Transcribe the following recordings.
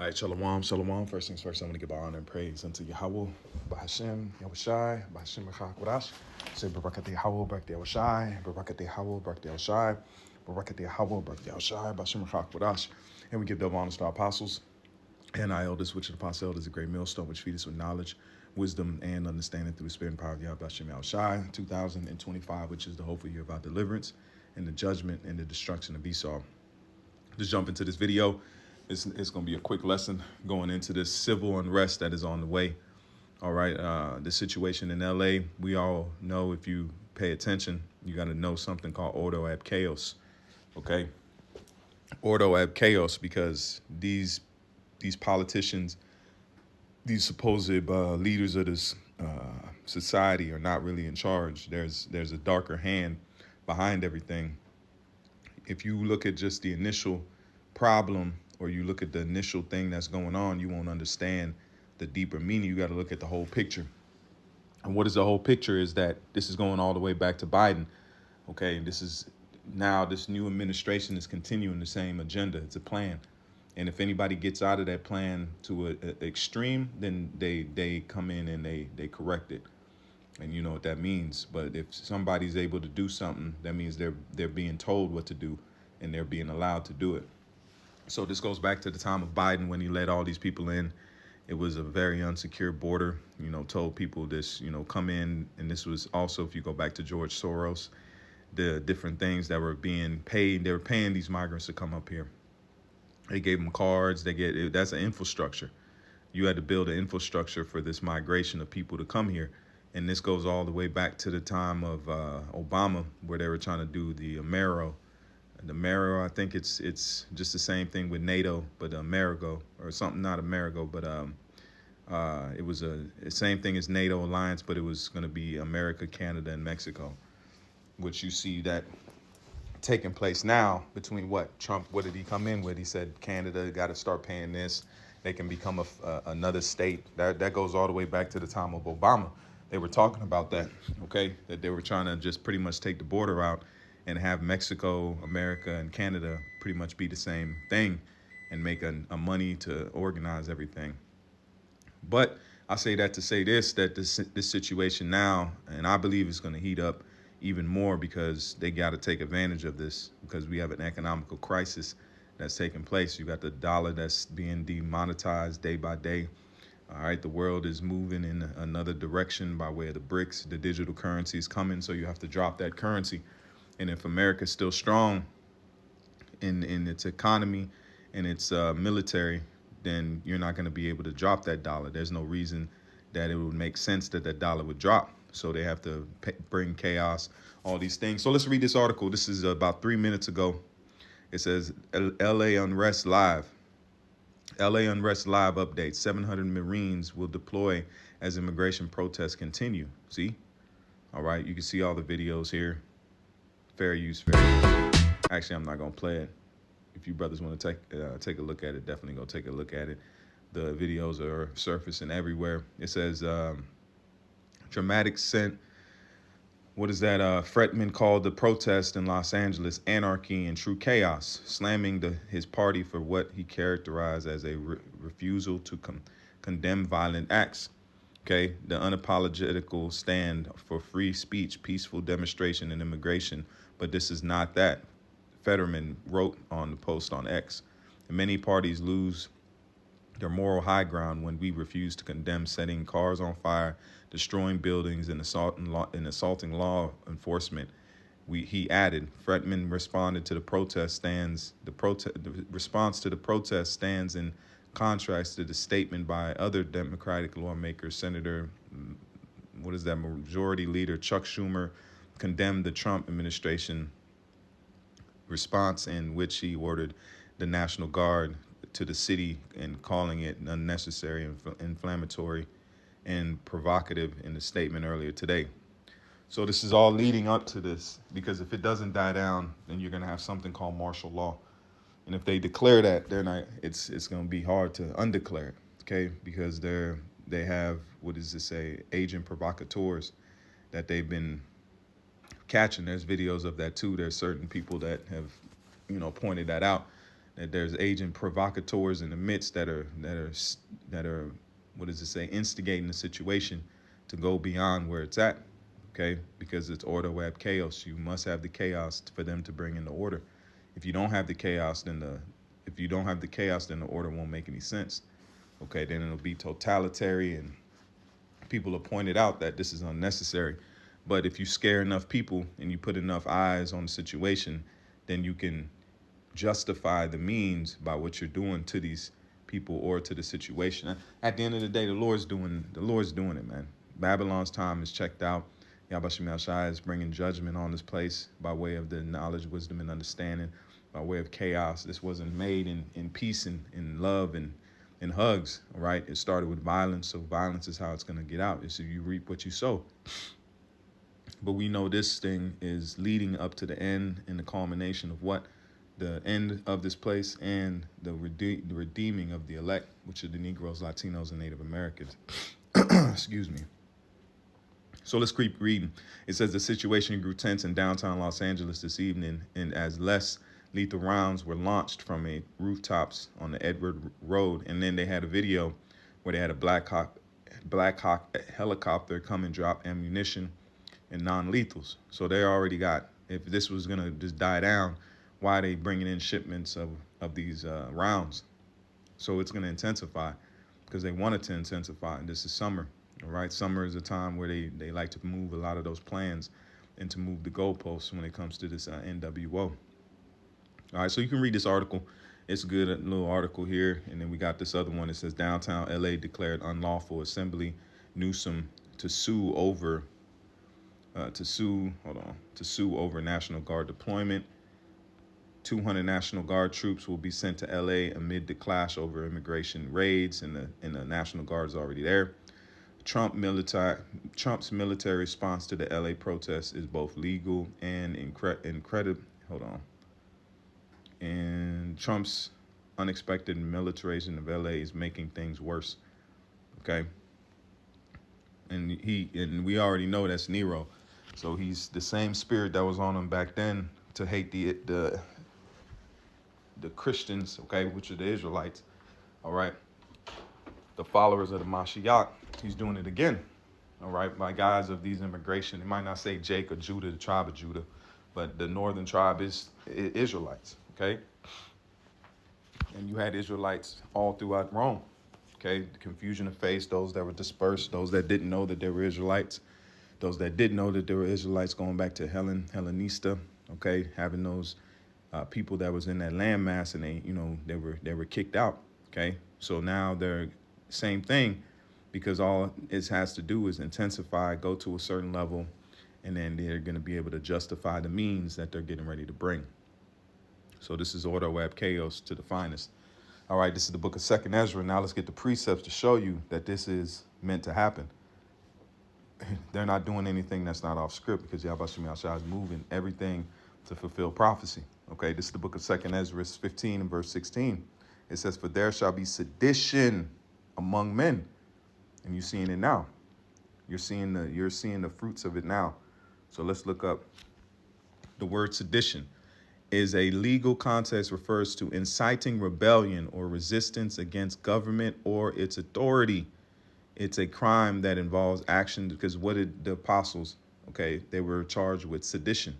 All right, shalom, shalom. First things first, I'm going to give honor and praise unto Yahweh, Bahashem, Yahushai, Bahashem, Rachak, say Barakati Yahweh, Barakati Yahushai, Barakati Yahweh, Barakati Yahushai, Barakati Yahweh, Barakati Yahushai, Bahashem, Rachak. And we give double honors to our apostles and our elders, which the apostle elders, a great millstone, which feed us with knowledge, wisdom, and understanding through the spirit and power of Yahweh, Bahashem, Yahushai, 2025, which is the hopeful year of our deliverance and the judgment and the destruction of Esau. Just jump into this video. It's going to be a quick lesson going into this civil unrest that is on the way. All right, the situation in LA, we all know, if you pay attention, you got to know something called Ordo ab chaos. Okay, Ordo ab chaos, because these politicians, these supposed leaders of this society are not really in charge. There's a darker hand behind everything. If you look at just the initial problem, or you look at the initial thing that's going on, you won't understand the deeper meaning. You got to look at the whole picture. And what is the whole picture is that this is going all the way back to Biden. Okay, this is now, this new administration is continuing the same agenda. It's a plan. And if anybody gets out of that plan to an extreme, then they come in and they correct it. And you know what that means. But if somebody's able to do something, that means they're being told what to do and they're being allowed to do it. So this goes back to the time of Biden when he let all these people in. It was a very unsecure border, told people this, come in. And this was also, if you go back to George Soros, the different things that were being paid, they were paying these migrants to come up here. They gave them cards, that's an infrastructure. You had to build an infrastructure for this migration of people to come here. And this goes all the way back to the time of Obama, where they were trying to do the Amero. The Amerigo, I think it's just the same thing with NATO, but Amerigo or something, not Amerigo, but it was the same thing as NATO alliance, but it was going to be America, Canada, and Mexico, which you see that taking place now between Trump, what did he come in with? He said Canada got to start paying this. They can become another state. That goes all the way back to the time of Obama. They were talking about that, okay, that they were trying to just pretty much take the border out and have Mexico, America, and Canada pretty much be the same thing and make a money to organize everything. But I say that to say this situation now, and I believe it's going to heat up even more, because they got to take advantage of this, because we have an economical crisis that's taking place. You got the dollar that's being demonetized day by day. All right, the world is moving in another direction by way of the BRICS. The digital currency is coming, so you have to drop that currency. And if America's still strong in its economy and its military, then you're not going to be able to drop that dollar. There's no reason that it would make sense that dollar would drop. So they have to bring chaos, all these things. So let's read this article. This is about 3 minutes ago. It says, LA Unrest Live. LA Unrest Live update. 700 Marines will deploy as immigration protests continue. See? All right, you can see all the videos here. Fair use, fair use. Actually, I'm not going to play it. If you brothers want to take a look at it, definitely go take a look at it. The videos are surfacing everywhere. It says, dramatic scent. What is that? Fretman called the protest in Los Angeles anarchy and true chaos, slamming his party for what he characterized as a refusal to condemn violent acts. Okay, the unapologetical stand for free speech, peaceful demonstration, and immigration. But this is not that. Fetterman wrote on the post on X. Many parties lose their moral high ground when we refuse to condemn setting cars on fire, destroying buildings, and assaulting law enforcement. He added, Fretman responded to the protest stands. The response to the protest stands in contrast to the statement by other Democratic lawmakers. Senator, Majority Leader Chuck Schumer condemned the Trump administration response, in which he ordered the National Guard to the city and calling it unnecessary, inflammatory, and provocative in the statement earlier today. So this is all leading up to this, because if it doesn't die down, then you're going to have something called martial law. And if they declare that, they're not. It's going to be hard to undeclare it, okay? Because they have, what does it say, agent provocateurs that they've been catching. There's videos of that too. There's certain people that have, pointed that out, that there's agent provocateurs in the midst that are what does it say, instigating the situation to go beyond where it's at. Okay, because it's order, web, chaos. You must have the chaos for them to bring in the order. If you don't have the chaos, then the order won't make any sense. Okay, then it'll be totalitarian. People have pointed out that this is unnecessary. But if you scare enough people and you put enough eyes on the situation, then you can justify the means by what you're doing to these people or to the situation. At the end of the day, the Lord's doing it, man. Babylon's time is checked out. Yahweh Shai is bringing judgment on this place by way of the knowledge, wisdom, and understanding, by way of chaos. This wasn't made in peace and in love and in hugs, all right? It started with violence, so violence is how it's going to get out. So you reap what you sow. But we know this thing is leading up to the end and the culmination of what? The end of this place and the redeeming of the elect, which are the Negroes, Latinos, and Native Americans. Excuse me. So let's keep reading. It says the situation grew tense in downtown Los Angeles this evening, and as less lethal rounds were launched from rooftops on the Edward Road, and then they had a video where they had a Black Hawk helicopter come and drop ammunition and non-lethals. So they already got, if this was gonna just die down, why are they bringing in shipments of these rounds? So it's gonna intensify because they want it to intensify, and this is summer. All right, summer is a time where they like to move a lot of those plans and to move the goalposts when it comes to this NWO. All right, so you can read this article. It's a good little article here. And then we got this other one that says downtown LA declared unlawful assembly. Newsom to sue over National Guard deployment. 200 National Guard troops will be sent to LA amid the clash over immigration raids, and the National Guard is already there. Trump's military response to the LA protests is both legal and incredible. And Trump's unexpected militarization of LA is making things worse. Okay. And we already know that's Nero. So he's the same spirit that was on him back then to hate the Christians, okay, which are the Israelites. All right. The followers of the Mashiach, he's doing it again, all right, by guise of these immigration. It might not say Jake or Judah, the tribe of Judah, but the northern tribe is Israelites, okay? And you had Israelites all throughout Rome, okay? The confusion of faith, those that were dispersed, those that didn't know that they were Israelites, those that did know that they were Israelites going back to Hellenista, okay, having those people that was in that landmass, and they were kicked out, okay? So now they're same thing, because all it has to do is intensify, go to a certain level, and then they're going to be able to justify the means that they're getting ready to bring. So this is Ordo, Web, Chaos to the finest. All right, this is the book of 2nd Ezra. Now let's get the precepts to show you that this is meant to happen. They're not doing anything that's not off script, because Yahweh Shai is moving everything to fulfill prophecy. Okay, this is the book of 2nd Ezra 15 and verse 16. It says, for there shall be sedition among men. And you're seeing it now. You're seeing the fruits of it now. So let's look up. The word sedition is a legal context, refers to inciting rebellion or resistance against government or its authority. It's a crime that involves action, because what did the apostles, okay, they were charged with sedition.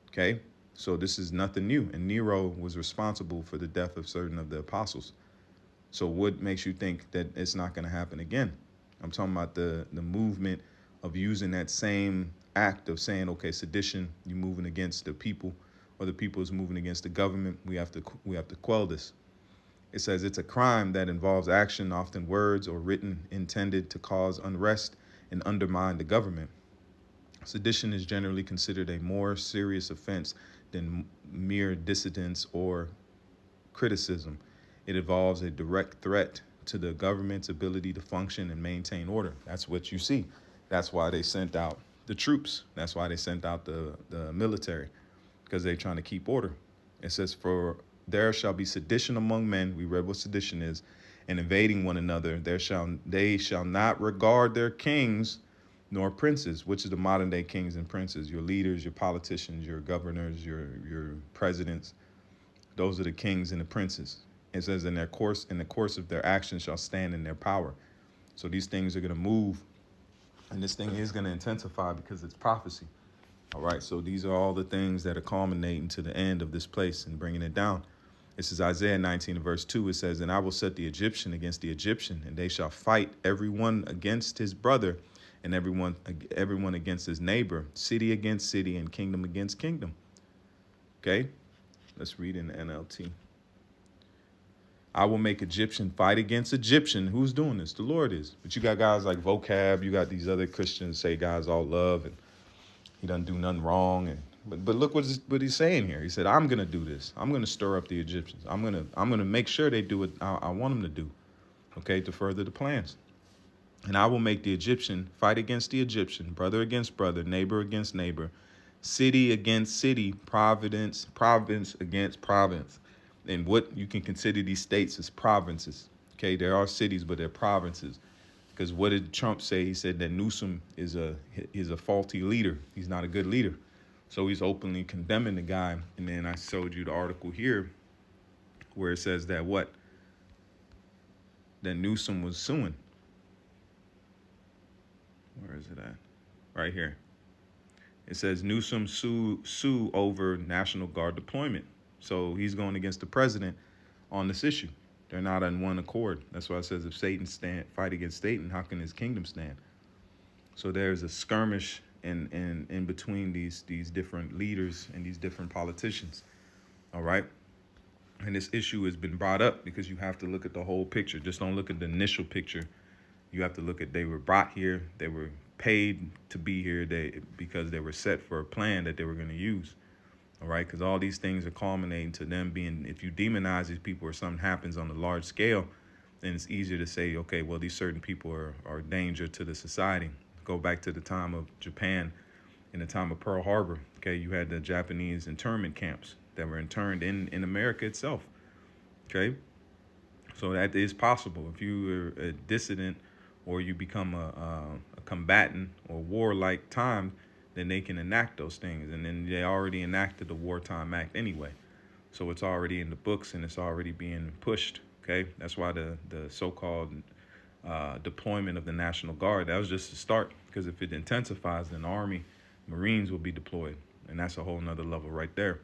Okay, so this is nothing new. And Nero was responsible for the death of certain of the apostles. So what makes you think that it's not going to happen again? I'm talking about the movement of using that same act of saying, okay, sedition, you're moving against the people, or the people is moving against the government. We have to quell this. It says it's a crime that involves action, often words or written, intended to cause unrest and undermine the government. Sedition is generally considered a more serious offense than mere dissidence or criticism. It involves a direct threat to the government's ability to function and maintain order. That's what you see. That's why they sent out the troops. That's why they sent out the military, because they're trying to keep order. It says, for there shall be sedition among men. We read what sedition is. And invading one another. They shall not regard their kings nor princes, which is the modern day kings and princes, your leaders, your politicians, your governors, your presidents, Those are the kings and the princes. It says in the course of their actions shall stand in their power. So these things are going to move, and this thing is going to intensify because it's prophecy. All right, so these are all the things that are culminating to the end of this place and bringing it down. This is Isaiah 19 verse 2. It says, and I will set the Egyptian against the Egyptian, and they shall fight everyone against his brother, and everyone against his neighbor, city against city, and kingdom against kingdom. Okay, let's read in the NLT. I will make Egyptian fight against Egyptian. Who's doing this? The Lord is. But you got guys like Vocab. You got these other Christians say God's all love and he doesn't do nothing wrong. And but look what he's saying here. He said, I'm gonna do this. I'm gonna stir up the Egyptians. I'm gonna make sure they do what I want them to do. Okay, to further the plans. And I will make the Egyptian fight against the Egyptian, brother against brother, neighbor against neighbor, city against city, province against province. And what you can consider these states as provinces. Okay, there are cities, but they're provinces. Because what did Trump say? He said that Newsom is a faulty leader. He's not a good leader. So he's openly condemning the guy. And then I showed you the article here where it says that what? That Newsom was suing. Where is it at? Right here. It says Newsom sue over National Guard deployment. So he's going against the president on this issue. They're not on one accord. That's why it says if Satan fight against Satan, how can his kingdom stand? So there's a skirmish in between these different leaders and these different politicians. All right. And this issue has been brought up because you have to look at the whole picture. Just don't look at the initial picture. You have to look at they were brought here. They were paid to be here because they were set for a plan that they were going to use. All right, because all these things are culminating to them being, if you demonize these people or something happens on a large scale, then it's easier to say, okay, well, these certain people are a danger to the society. Go back to the time of Japan, in the time of Pearl Harbor. Okay, you had the Japanese internment camps that were interned in America itself. Okay, so that is possible. If you are a dissident or you become a combatant or warlike time, then they can enact those things. And then they already enacted the Wartime Act anyway. So it's already in the books and it's already being pushed, okay? That's why the so-called deployment of the National Guard, that was just the start. Because if it intensifies, then the Army, Marines will be deployed. And that's a whole nother level right there.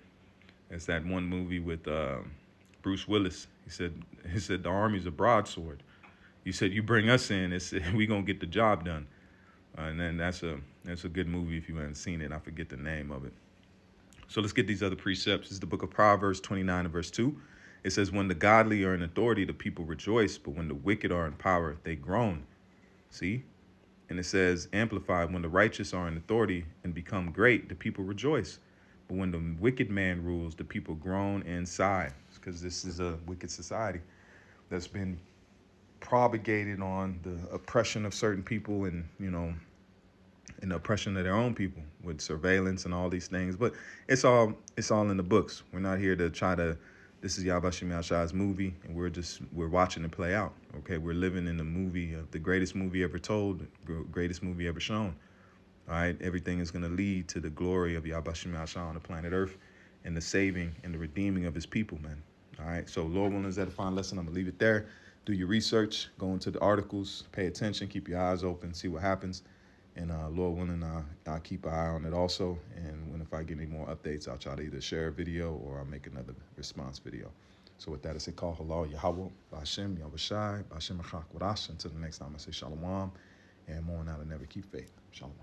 It's that one movie with Bruce Willis. He said the Army's a broadsword. He said, you bring us in, we gonna get the job done. And then that's a good movie if you haven't seen it. I forget the name of it. So let's get these other precepts. This is the book of Proverbs 29 and verse 2. It says, when the godly are in authority, the people rejoice, but when the wicked are in power, they groan. See? And it says, amplified, when the righteous are in authority and become great, the people rejoice. But when the wicked man rules, the people groan and sigh. Because this is a wicked society that's been propagated on the oppression of certain people and, and the oppression of their own people with surveillance and all these things. But it's all in the books. We're not here to try to, this is Yabashim Yashai's movie, and we're watching it play out. Okay, we're living in the movie, the greatest movie ever told, greatest movie ever shown. All right, everything is going to lead to the glory of Yabashim Yashai on the planet Earth and the saving and the redeeming of his people, man. All right, so Lord willing, is that a fine lesson? I'm going to leave it there. Do your research, go into the articles, pay attention, keep your eyes open, see what happens. And Lord willing, I'll keep an eye on it also. And if I get any more updates, I'll try to either share a video or I'll make another response video. So with that, I say call halal Yahweh, Ba'ashem, Yahushai, Ba'ashem Achak Wadash. Until the next time, I say shalom. And more on how to never keep faith. Shalom.